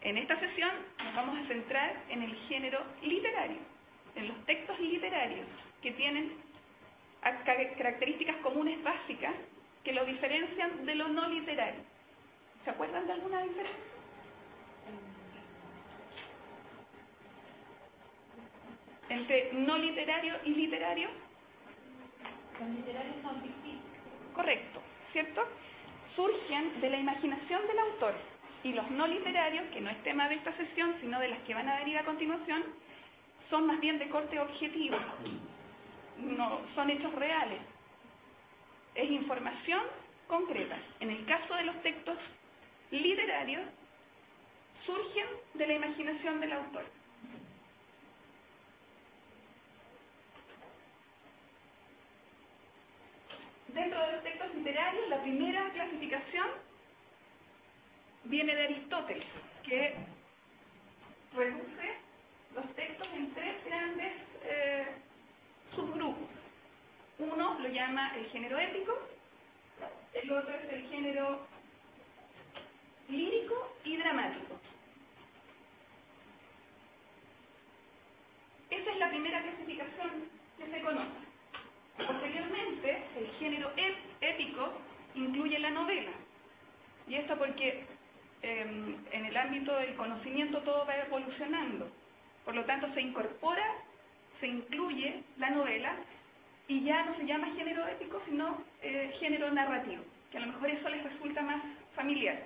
En esta sesión nos vamos a centrar en el género literario, en los textos literarios que tienen características comunes básicas que lo diferencian de lo no literario. ¿Se acuerdan de alguna diferencia? Entre no literario y literario. Los literarios son ficticios. Correcto, ¿cierto? Surgen de la imaginación del autor, y los no literarios, que no es tema de esta sesión, sino de las que van a venir a continuación, son más bien de corte objetivo, no son hechos reales, es información concreta. En el caso de los textos literarios, surgen de la imaginación del autor. Dentro de los textos literarios, la primera clasificación viene de Aristóteles, que reduce los textos en tres grandes subgrupos. Uno lo llama el género épico, el otro es el género lírico y dramático. Esa es la primera clasificación que se conoce. Posteriormente, el género épico incluye la novela. Y esto porque en el ámbito del conocimiento todo va evolucionando. Por lo tanto, se incorpora, se incluye la novela y ya no se llama género épico, sino género narrativo, que a lo mejor eso les resulta más familiar.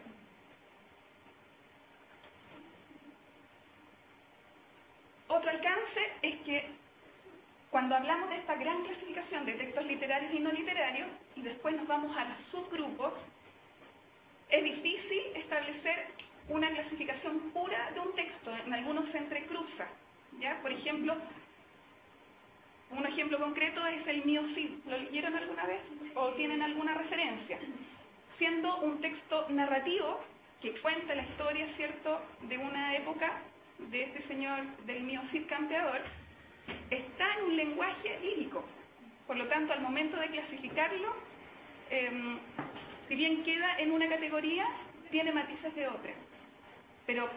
Otro alcance es que cuando hablamos de esta gran clasificación de textos literarios y no literarios, y después nos vamos a los subgrupos, es difícil establecer una clasificación pura de un texto. En algunos se entrecruza, ¿ya? Por ejemplo, un ejemplo concreto es el Mío Cid. ¿Lo leyeron alguna vez? ¿O tienen alguna referencia? Siendo un texto narrativo que cuenta la historia, ¿cierto?, de una época de este señor del Mío Cid campeador, está en un lenguaje lírico. Por lo tanto, al momento de clasificarlo, si bien queda en una categoría, tiene matices de otra. Pero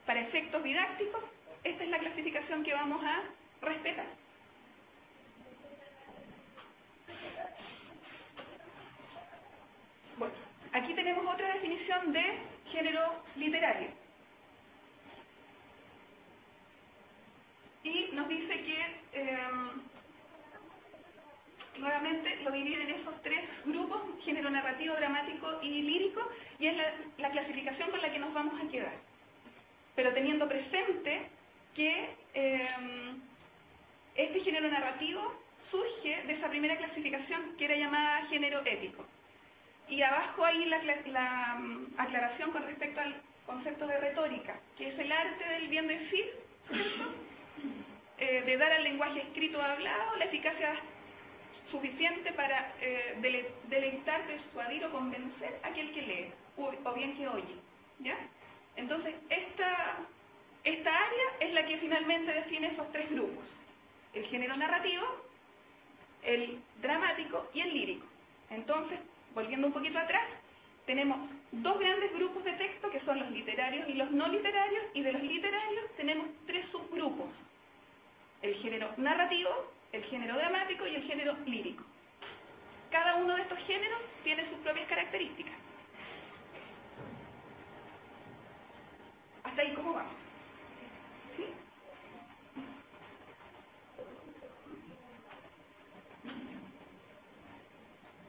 para efectos didácticos, esta es la clasificación que vamos a respetar. Bueno, aquí tenemos otra definición de género literario. Y nos dice que nuevamente lo divide en esos tres grupos: género narrativo, dramático y lírico, y es la clasificación con la que nos vamos a quedar. Pero teniendo presente que este género narrativo surge de esa primera clasificación que era llamada género épico. Y abajo hay la aclaración con respecto al concepto de retórica, que es el arte del bien decir, ¿cierto? De dar al lenguaje escrito o hablado la eficacia suficiente para deleitar, persuadir o convencer a aquel que lee, o bien que oye, ¿ya? Entonces, esta área es la que finalmente define esos tres grupos: el género narrativo, el dramático y el lírico. Entonces, volviendo un poquito atrás, tenemos dos grandes grupos de texto, que son los literarios y los no literarios, y de los literarios tenemos tres subgrupos: el género narrativo, el género dramático y el género lírico. Cada uno de estos géneros tiene sus propias características. ¿Hasta ahí cómo vamos? ¿Sí?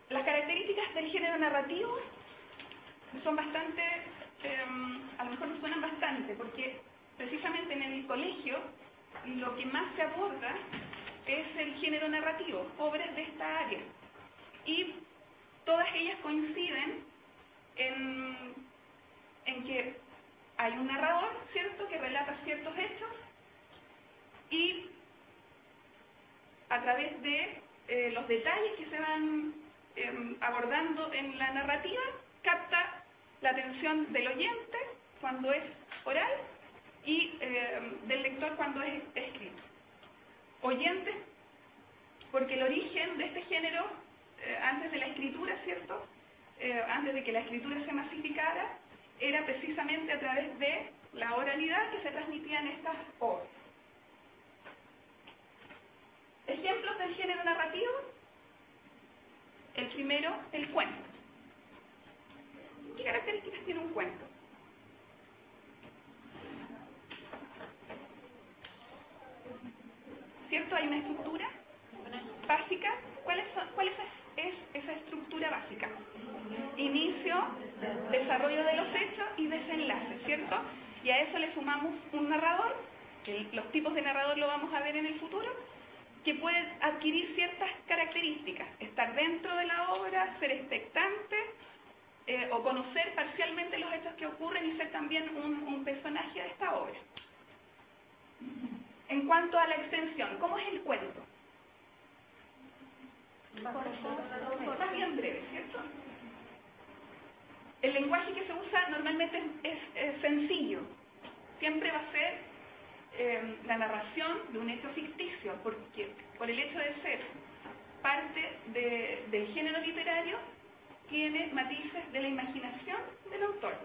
Las características del género narrativo son bastante, a lo mejor nos suenan bastante, porque precisamente en el colegio lo que más se aborda es el género narrativo, obras de esta área. Y todas ellas coinciden en que hay un narrador, ¿cierto?, que relata ciertos hechos y a través de los detalles que se van abordando en la narrativa, capta la atención del oyente cuando es oral y del lector cuando es escrito. Oyentes, porque el origen de este género, antes de la escritura, ¿cierto?, antes de que la escritura se masificara, era precisamente a través través de la oralidad que se transmitía en estas obras. Ejemplos del género narrativo. El primero, el cuento. ¿Qué características tiene un cuento? ¿Cierto? Hay una estructura básica. ¿Cuál es esa estructura básica? Inicio, desarrollo de los hechos y desenlace, ¿cierto? Y a eso le sumamos un narrador, que los tipos de narrador lo vamos a ver en el futuro, que puede adquirir ciertas características, estar dentro de la obra, ser expectante, o conocer parcialmente los hechos que ocurren y ser también un personaje de esta obra. En cuanto a la extensión, ¿cómo es el cuento? Más bien breve, ¿cierto? El lenguaje que se usa normalmente es sencillo. Siempre va a ser la narración de un hecho ficticio, porque por el hecho de ser parte del género literario, tiene matices de la imaginación del autor.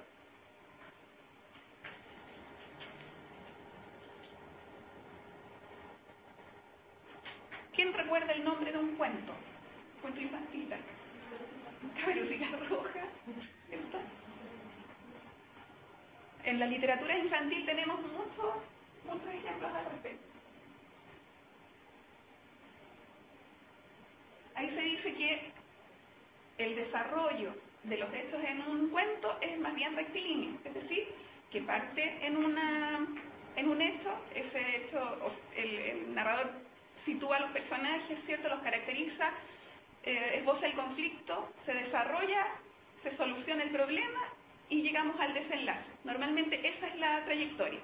¿Quién recuerda el nombre de un cuento? Cuento infantil. Caperucita Roja, ¿cierto? En la literatura infantil tenemos muchos ejemplos al respecto. Ahí se dice que el desarrollo de los hechos en un cuento es más bien rectilíneo, es decir, que parte en un hecho, ese hecho, el narrador sitúa a los personajes, ¿cierto? Los caracteriza, esboza el conflicto, se desarrolla, se soluciona el problema y llegamos al desenlace. Normalmente esa es la trayectoria.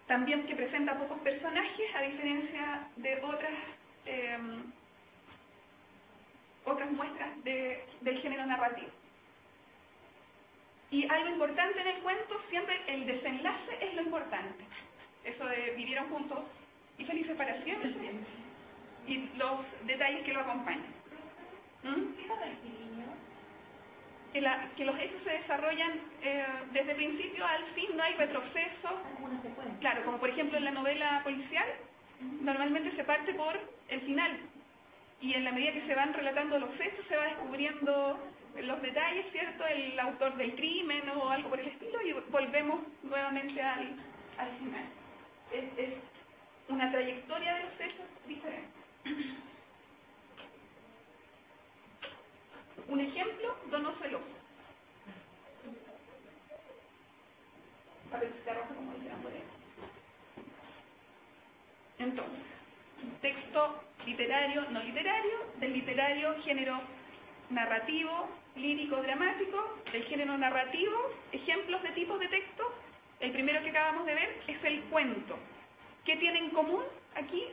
También que presenta pocos personajes, a diferencia de otras muestras del género narrativo. Y algo importante en el cuento, siempre el desenlace es lo importante. Eso de vivieron juntos y felices para siempre, y los detalles que lo acompañan. Que los hechos se desarrollan desde principio al fin, no hay retroceso. Claro, como por ejemplo en la novela policial, normalmente se parte por el final, y en la medida que se van relatando los hechos se va descubriendo los detalles, ¿cierto? El autor del crimen o algo por el estilo, y volvemos nuevamente al final. Es una trayectoria de los hechos diferente. Un ejemplo, Dono celoso. Caperucita Roja, como decían por ahí. Entonces, texto literario, no literario, del literario, género narrativo, lírico, dramático, del género narrativo, ejemplos de tipos de texto. El primero que acabamos de ver es el cuento. ¿Qué tiene en común aquí?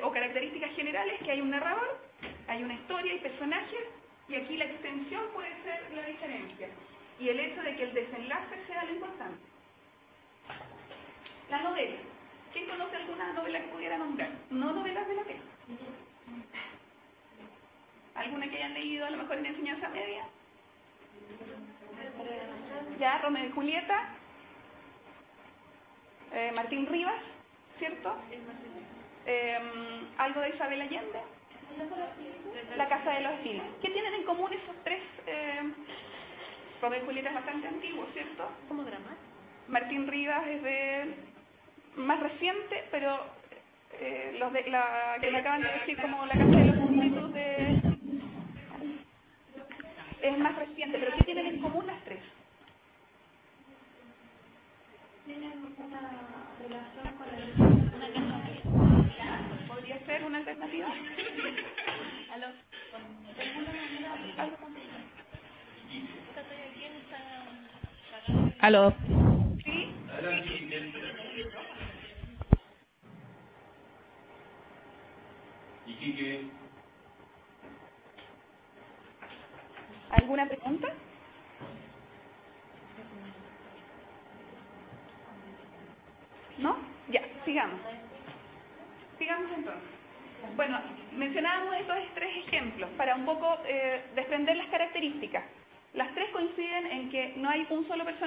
O características generales, que hay un narrador, hay una historia y personajes, y aquí la extensión puede ser la diferencia. Y el hecho de que el desenlace sea lo importante. La novela. ¿Quién conoce alguna novela que pudiera nombrar? No novelas de la teja. ¿Alguna que hayan leído a lo mejor en enseñanza media? Ya, Romeo y Julieta. Martín Rivas, ¿cierto? Algo de Isabel Allende. La Casa de los Estilos. ¿Qué tienen en común esos tres? Romeo y Julieta es bastante antiguo, ¿cierto? ¿Como drama? Martín Rivas es más reciente, pero los de la que me acaban de decir, como La Casa de los Espíritus, es más reciente. ¿Pero qué tienen en común las tres? Tienen una relación con una casa. ¿Podría ser una alternativa? ¿Aló? De alguna manera, algo complicado. Estoy aquí en esta... ¿Aló? ¿Sí? Iquique. ¿Alguna pregunta? ¿No? Ya, sigamos. Sigamos entonces. Bueno, mencionábamos estos tres ejemplos para un poco desprender las características. Las tres coinciden en que no hay un solo personaje